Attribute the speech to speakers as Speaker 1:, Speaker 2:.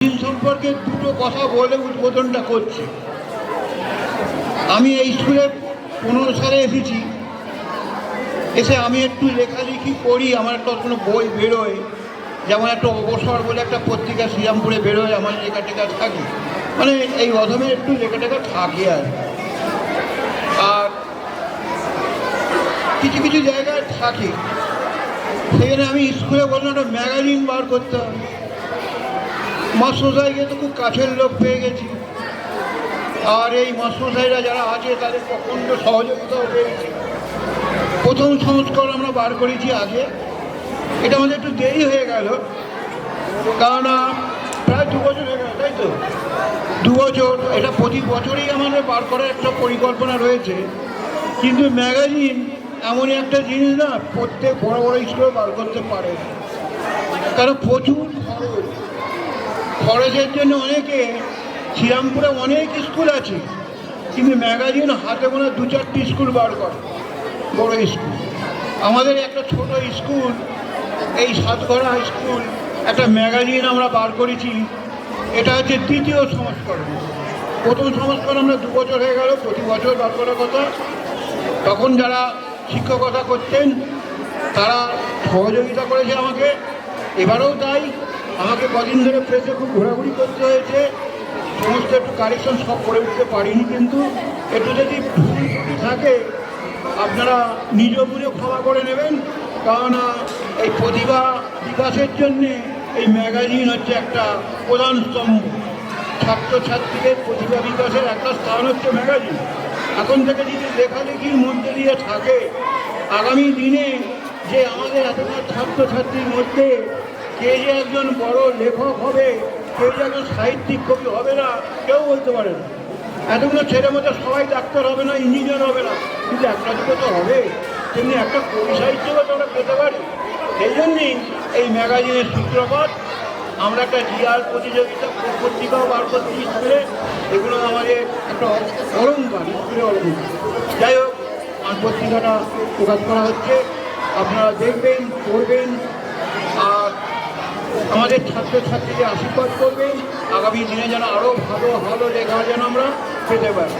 Speaker 1: সম্পর্কে দুটো কথা বলে উদ্বোধনটা করছি। আমি এই স্কুলে 15 সালে এসেছি। এসে আমি একটু লেখালেখি করি, আমার একটা কোনো বই বেরোয়, যেমন একটা অবসর বলে একটা পত্রিকা শ্রীরামপুরে বেরোয়, আমার লেখা টেখা থাকে, মানে এই অধমে একটু লেখা টেখা থাকে। আর কিছু কিছু জায়গায় থাকে, সেখানে আমি স্কুলে বললাম একটা ম্যাগাজিন বার করতে হবে। মাস্টারমশাইকে তো খুব কাছের লোক পেয়ে গেছি, আর এই মাস্টারমশাইরা যারা আছে তাদের প্রচণ্ড সহযোগিতাও পেয়েছি। প্রথম সংস্করণ আমরা বার করেছি আগে, এটা আমাদের একটু দেরি হয়ে গেল, কারণ প্রায় 2 বছর হয়ে গেল, তাই তো 2 বছর। এটা প্রতি বছরই আমাদের বার করার একটা পরিকল্পনা রয়েছে, কিন্তু ম্যাগাজিন এমনই একটা জিনিস না, প্রত্যেক বড় বড় স্কুলে বার করতে পারে, কারণ প্রচুর খরচের জন্য অনেকে, শ্রীরামপুরে অনেক স্কুল আছে, কিন্তু ম্যাগাজিন হাতে গোনা 2-4টি স্কুল বার করে, বড় স্কুল। আমাদের একটা ছোট স্কুল, এই সাতঘরা স্কুল, একটা ম্যাগাজিন আমরা বার করেছি। এটা হচ্ছে 3য় সংস্করণ। প্রথম সংস্করণ আমরা 2 বছর হয়ে গেল, প্রতি বছর বার করার কথা। তখন যারা শিক্ষকতা করতেন তারা সহযোগিতা করেছে আমাকে, এবারেও তাই। আমাকে কদিন ধরে প্রেসে খুব ঘোরাঘুরি করতে হয়েছে, সমস্ত একটু কারেকশন সব করে উঠতে পারিনি, কিন্তু একটু যদি ভুল ত্রুটি থাকে আপনারা নিজ বুঝে ক্ষমা করে নেবেন, কারণ এই প্রতিভা বিকাশের জন্যে এই ম্যাগাজিন হচ্ছে একটা প্রধান স্তম্ভ। ছাত্রছাত্রীদের প্রতিভা বিকাশের একটা স্থান হচ্ছে ম্যাগাজিন। এখন থেকে যদি লেখালেখির মধ্যে দিয়ে থাকে, আগামী দিনে যে আমাদের এতটা ছাত্রছাত্রীর মধ্যে কে যে একজন বড় লেখক হবে, কে যে একজন সাহিত্যিক কবি হবে না, কেউ বলতে পারে না। এতগুলো ছেলের মধ্যে সবাই ডাক্তার হবে না, ইঞ্জিনিয়ার হবে না, কিন্তু একটা দুটো তো হবে, তেমনি একটা কবি সাহিত্যও তো আমরা পেতে পারি। সেই জন্যেই এই ম্যাগাজিনের সূত্রপাত। আমরা একটা জিআর প্রতিযোগিতা পত্রিকাও বার করছি স্কুলে, এগুলো আমাদের একটা অলঙ্কার, স্কুলের অলঙ্কার। যাই হোক, আমার পত্রিকাটা প্রকাশ করা হচ্ছে, আপনারা দেখবেন, পড়বেন, আর আমাদের ছাত্রছাত্রীদের আশীর্বাদ করবেন, আগামী দিনে যেন আরও ভালো ভালো লেখা যেন আমরা পেতে পারি।